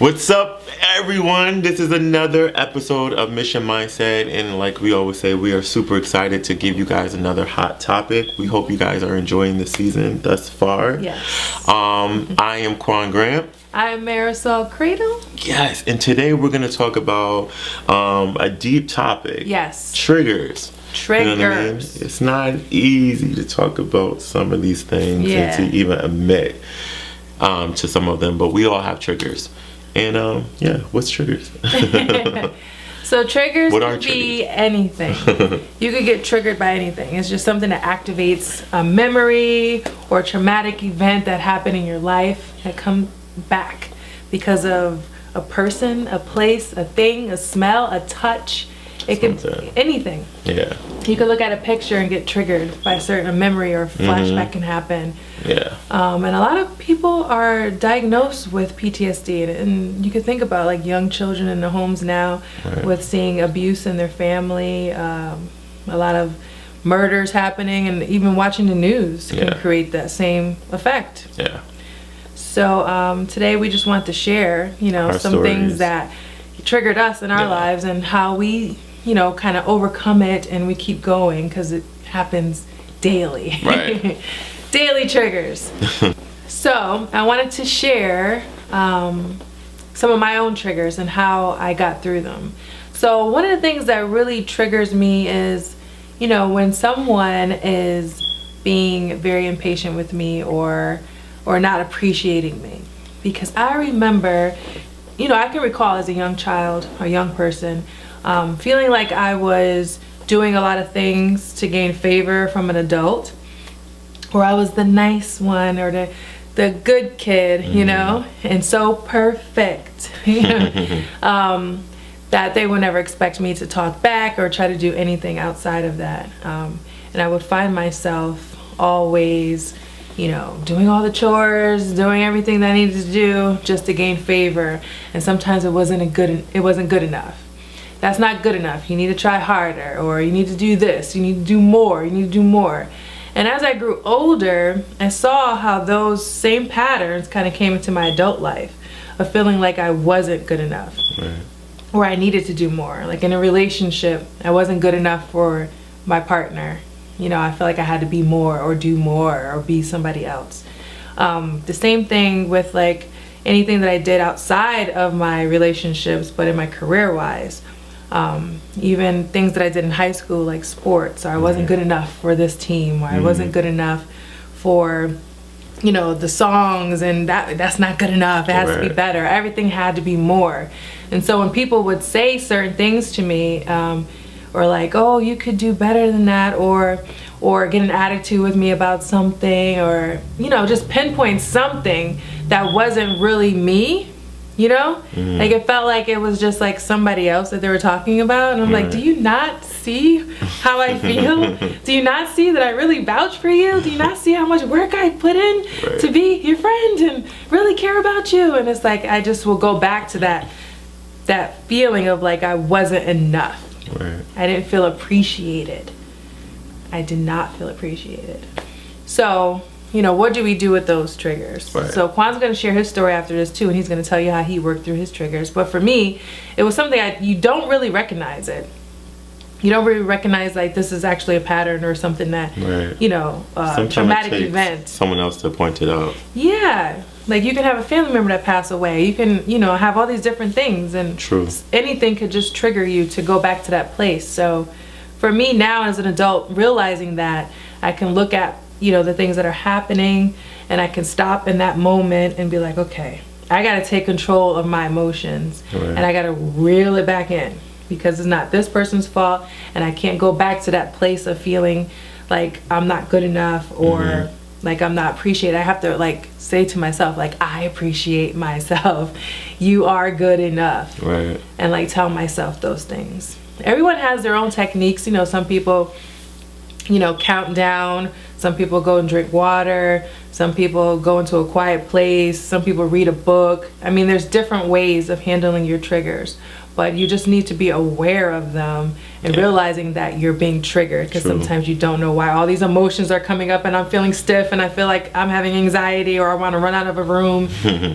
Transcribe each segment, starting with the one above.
What's up, everyone? This is another episode of Mission Mindset, and like we always say, we are super excited to give you guys another hot topic. We hope you guys are enjoying the season thus far. Yes. I am Quan Grant. I'm Marisol, Credle. Yes, and today we're going to talk about a deep topic. Yes. Triggers. Triggers. You know what I mean? It's not easy to talk about some of these things and to even admit to some of them, but we all have triggers. And what's triggers? So triggers What can are be anything. You could get triggered by anything. It's just something that activates a memory or a traumatic event that happened in your life that comes back because of a person, a place, a thing, a smell, a touch. It could be anything. Yeah. You could look at a picture and get triggered by a certain memory or flashback can happen. Yeah. And a lot of people are diagnosed with PTSD, and you could think about like young children in the homes now with seeing abuse in their family, a lot of murders happening, and even watching the news can create that same effect. Yeah. So today we just want to share, some stories. things that triggered us in our lives and how we, kind of overcome it and we keep going because it happens daily. Right. Daily triggers. So I wanted to share some of my own triggers and how I got through them. So one of the things that really triggers me is, when someone is being very impatient with me or not appreciating me. Because I remember, I can recall as a young child or young person, feeling like I was doing a lot of things to gain favor from an adult, or I was the nice one or the good kid, and so perfect, that they would never expect me to talk back or try to do anything outside of that. And I would find myself always, doing all the chores, doing everything that I needed to do just to gain favor. And sometimes it wasn't good enough. That's not good enough. You need to try harder, or you need to do this. You need to do more. You need to do more. And as I grew older, I saw how those same patterns kind of came into my adult life of feeling like I wasn't good enough, or I needed to do more. Like in a relationship, I wasn't good enough for my partner. I felt like I had to be more or do more or be somebody else. The same thing with like anything that I did outside of my relationships, but in my career-wise. Even things that I did in high school, like sports, or I wasn't good enough for this team, or I wasn't good enough for, the songs, and that's not good enough. It has to be better. Everything had to be more. And so when people would say certain things to me, or like, oh, you could do better than that, or get an attitude with me about something, or, just pinpoint something that wasn't really me, like it felt like it was just like somebody else that they were talking about. And I'm like, do you not see how I feel? Do you not see that I really vouch for you? Do you not see how much work I put in to be your friend and really care about you? And it's like, I just will go back to that feeling of like I wasn't enough. I didn't feel appreciated. I did not feel appreciated. So, what do we do with those triggers? So Quan's going to share his story after this too, and he's going to tell you how he worked through his triggers. But for me, it was something you don't really recognize it. You don't really recognize like this is actually a pattern or something that, traumatic event. Someone else to point it out. Yeah. Like you can have a family member that passed away. You can, have all these different things, and anything could just trigger you to go back to that place. So for me now as an adult, realizing that I can look at, the things that are happening, and I can stop in that moment and be like, okay, I got to take control of my emotions, and I got to reel it back in, because it's not this person's fault, and I can't go back to that place of feeling like I'm not good enough, or like I'm not appreciated. I have to like say to myself, like, I appreciate myself. You are good enough. And like tell myself those things. Everyone has their own techniques. Some people, count down. Some people go and drink water. Some people go into a quiet place. Some people read a book. I mean, there's different ways of handling your triggers. but you just need to be aware of them and realizing that you're being triggered, because sometimes you don't know why all these emotions are coming up, and I'm feeling stiff and I feel like I'm having anxiety, or I want to run out of a room.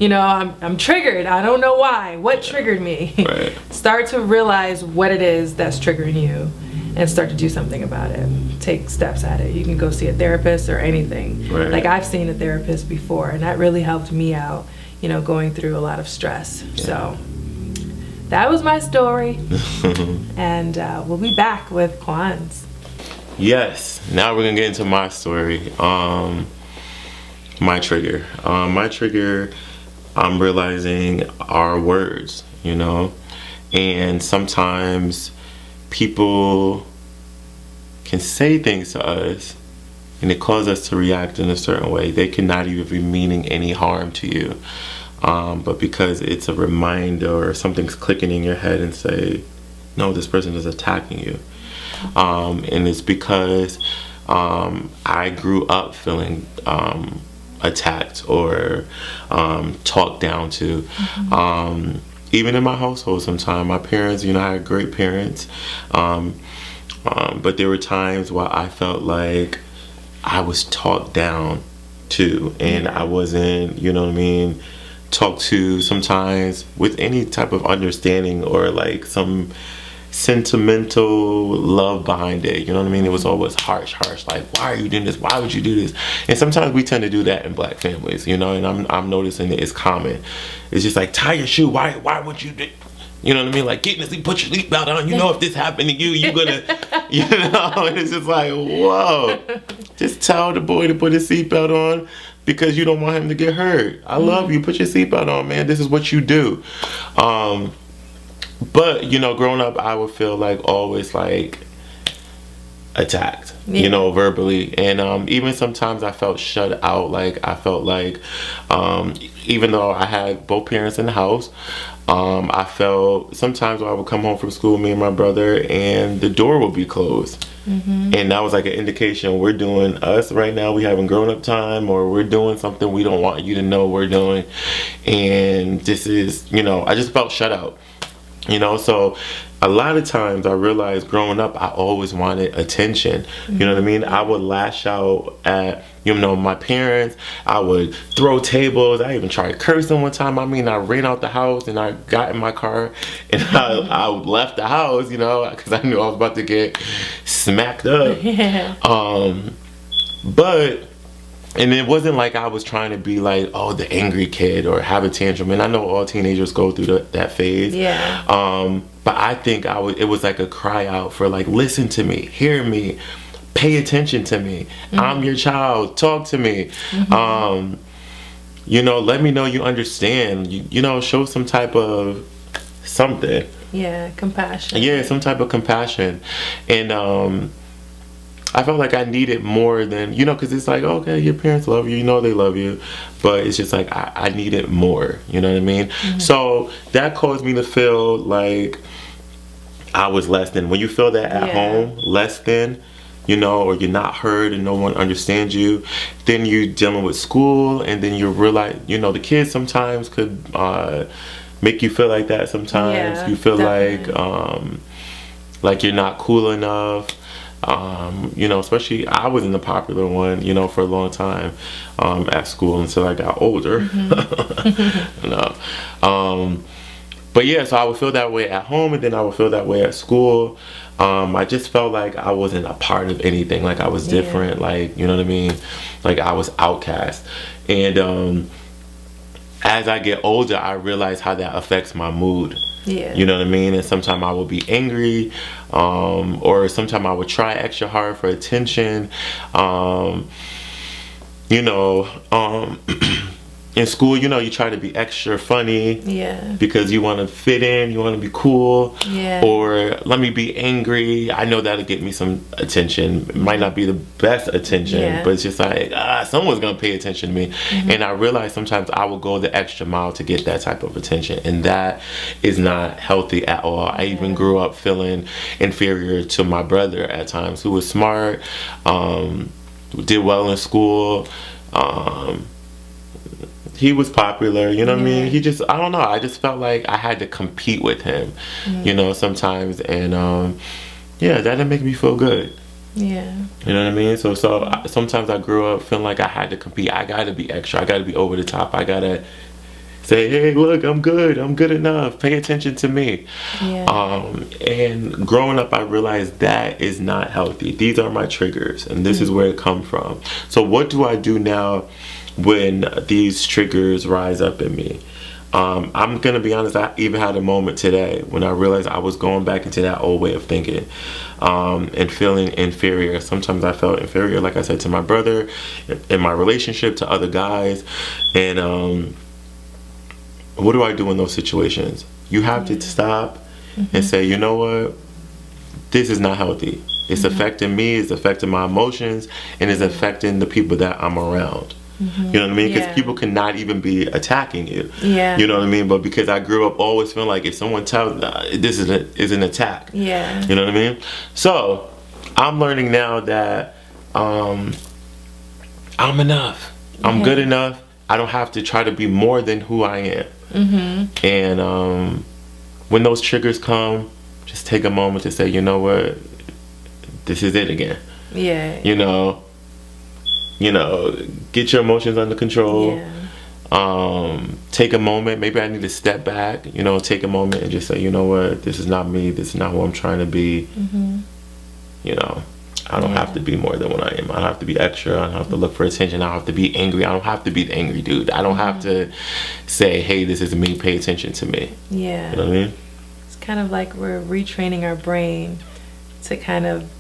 You know, I'm triggered. I don't know why. What triggered me? Right. Start to realize what it is that's triggering you and start to do something about it. Take steps at it. You can go see a therapist or anything. Right. Like, I've seen a therapist before, and that really helped me out, you know, going through a lot of stress. So that was my story. And we'll be back with Quan's. Yes. Now we're gonna get into my story. My trigger. My trigger, I'm realizing, are words, you know? And sometimes people can say things to us and it causes us to react in a certain way. They cannot even be meaning any harm to you. But because it's a reminder or something's clicking in your head and say, no, this person is attacking you. And it's because I grew up feeling attacked or talked down to. Even in my household sometimes. My parents, you know, I had great parents. But there were times where I felt like I was talked down to, and I wasn't, you know what I mean, talked to sometimes with any type of understanding or like some sentimental love behind it. You know what I mean? It was always harsh, like, why are you doing this? Why would you do this? And sometimes we tend to do that in Black families, you know, and I'm noticing that it's common. It's just like, tie your shoe. Why would you do? You know what I mean? Like, get in the seat, put your seatbelt on. You know, if this happened to you, you're gonna, you know, and it's just like, whoa. Just tell the boy to put his seatbelt on because you don't want him to get hurt. I love you. Put your seatbelt on, man. This is what you do. But, you know, growing up, I would feel like always like attacked, you know, verbally. And even sometimes I felt shut out. Like, I felt like, even though I had both parents in the house, I felt sometimes when I would come home from school, me and my brother, and the door would be closed. And that was like an indication we're doing us right now. We having grown up time, or we're doing something we don't want you to know we're doing. And this is, you know, I just felt shut out. You know, so a lot of times I realized growing up, I always wanted attention. You know what I mean? I would lash out at, you know, my parents. I would throw tables. I even tried cursing one time. I mean, I ran out the house and I got in my car and I left the house, you know, because I knew I was about to get smacked up. But... and it wasn't like I was trying to be like, oh, the angry kid or have a tantrum. And I know all teenagers go through that phase. But I think it was like a cry out for like, listen to me, hear me, pay attention to me. I'm your child. Talk to me. You know, let me know you understand. You know, show some type of something. Yeah, compassion. Yeah, some type of compassion. And I felt like I needed more than, you know, because it's like, okay, your parents love you, you know they love you, but it's just like I needed more, you know what I mean? So that caused me to feel like I was less than. When you feel that at home, less than, you know, or you're not heard and no one understands you, then you're dealing with school, and then you realize, you know, the kids sometimes could make you feel like that sometimes. You feel like you're not cool enough. You know, especially I wasn't the popular one, you know, for a long time at school until I got older. You know, but yeah, so I would feel that way at home, and then I would feel that way at school. I just felt like I wasn't a part of anything, like I was different, like, you know what I mean, like I was outcast. And as I get older, I realize how that affects my mood. You know what I mean? And sometimes I would be angry, or sometimes I would try extra hard for attention. You know, in school, you know, you try to be extra funny because you want to fit in, you want to be cool. Or let me be angry. I know that'll get me some attention. It might not be the best attention, but it's just like, someone's gonna pay attention to me. And I realize sometimes I will go the extra mile to get that type of attention, and that is not healthy at all. I even grew up feeling inferior to my brother at times, who was smart, did well in school. he was popular, you know what I mean? Yeah. He just, I don't know, I just felt like I had to compete with him, you know, sometimes. And yeah, that didn't make me feel good. Yeah. You know what I mean? So sometimes I grew up feeling like I had to compete. I gotta be extra. I gotta be over the top. I gotta say, hey, look, I'm good enough. Pay attention to me. Yeah. And growing up, I realized that is not healthy. These are my triggers, and this is where it comes from. So what do I do now when these triggers rise up in me? I'm gonna be honest, I even had a moment today when I realized I was going back into that old way of thinking, and feeling inferior. Sometimes I felt inferior, like I said, to my brother, in my relationship, to other guys. And what do I do in those situations? You have to stop and say, you know what, this is not healthy. It's affecting me, it's affecting my emotions, and it's affecting the people that I'm around. You know what I mean? Because people cannot even be attacking you. Yeah. You know what I mean? But because I grew up always feeling like if someone tells this is an attack. Yeah. You know what I mean? So I'm learning now that I'm enough. I'm good enough. I don't have to try to be more than who I am. And when those triggers come, just take a moment to say, you know what, this is it again. Yeah. You know, get your emotions under control. Yeah. Take a moment. Maybe I need to step back, take a moment and just say, you know what, this is not me. This is not who I'm trying to be. I don't have to be more than what I am. I don't have to be extra. I don't have to look for attention. I don't have to be angry. I don't have to be the angry dude. I don't have to say, hey, this is me. Pay attention to me. Yeah. You know what I mean? It's kind of like we're retraining our brain to kind of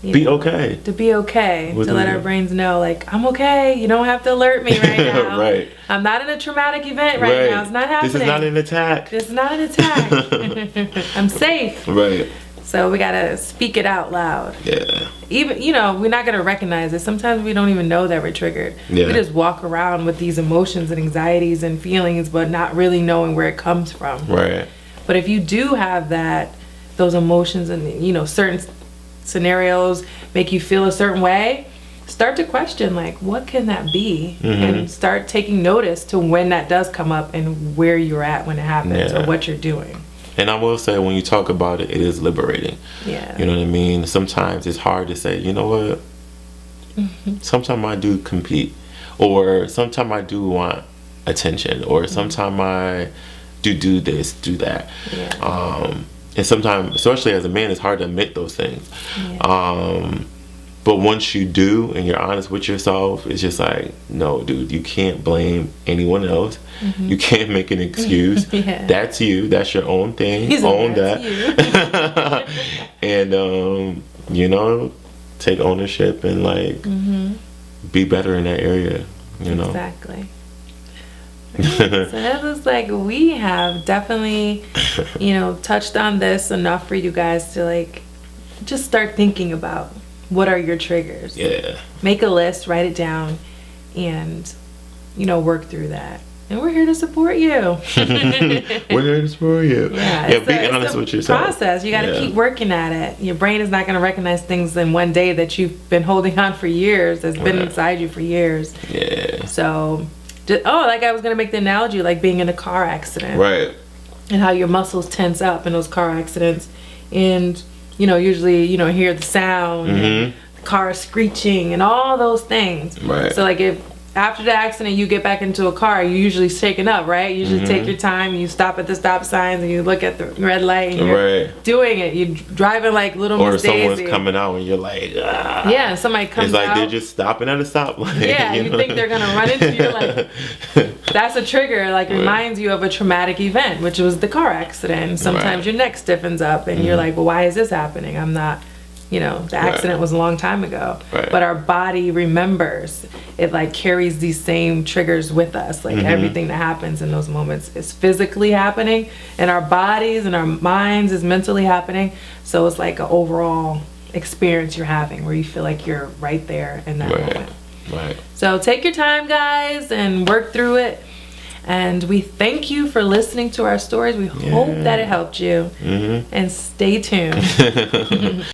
be okay. To be okay. With to let our brains know, like, I'm okay. You don't have to alert me right now. Right. I'm not in a traumatic event right now. It's not happening. This is not an attack. This is not an attack. I'm safe. Right. So we gotta speak it out loud. Yeah. Even, we're not gonna recognize it. Sometimes we don't even know that we're triggered. Yeah. We just walk around with these emotions and anxieties and feelings, but not really knowing where it comes from. Right. But if you do have those emotions and, certain scenarios make you feel a certain way, start to question, like, what can that be? And start taking notice to when that does come up and where you're at when it happens or what you're doing. And I will say, when you talk about it, it is liberating. Yeah. You know what I mean? Sometimes it's hard to say, you know what? Sometimes I do compete. Or sometimes I do want attention. Or sometimes I do this, do that. Yeah. And sometimes, especially as a man, it's hard to admit those things. Yeah. But once you do and you're honest with yourself, it's just like, no, dude, you can't blame anyone else. You can't make an excuse. That's you. That's your own thing. Own that. And, take ownership and, like, be better in that area, Exactly. So it looks like we have definitely, touched on this enough for you guys to, like, just start thinking about what are your triggers. Yeah. Make a list, write it down, and, work through that. And we're here to support you. We're here to support you. Yeah, be honest with yourself. Process. You got to keep working at it. Your brain is not going to recognize things in one day that you've been holding on for years, that's been inside you for years. Yeah. So, like I was going to make the analogy, like being in a car accident. Right. And how your muscles tense up in those car accidents. And, usually, hear the sound and the car screeching and all those things. Right. So, like, if after the accident you get back into a car, you're usually shaken up, right? You usually take your time, you stop at the stop signs and you look at the red light and you're doing it. You're driving like little Miss Daisy. Or someone's coming out and you're like, ah. Yeah, somebody comes out. It's like they're just stopping at a stoplight. Yeah, you think they're going to run into you. Like, that's a trigger, like reminds you of a traumatic event, which was the car accident. Sometimes your neck stiffens up and you're like, well, why is this happening? I'm not... the accident was a long time ago, but our body remembers. It like carries these same triggers with us. Like everything that happens in those moments is physically happening in our bodies and our minds is mentally happening. So it's like an overall experience you're having where you feel like you're right there in that moment. Right. So take your time, guys, and work through it. And we thank you for listening to our stories. We hope that it helped you. And stay tuned.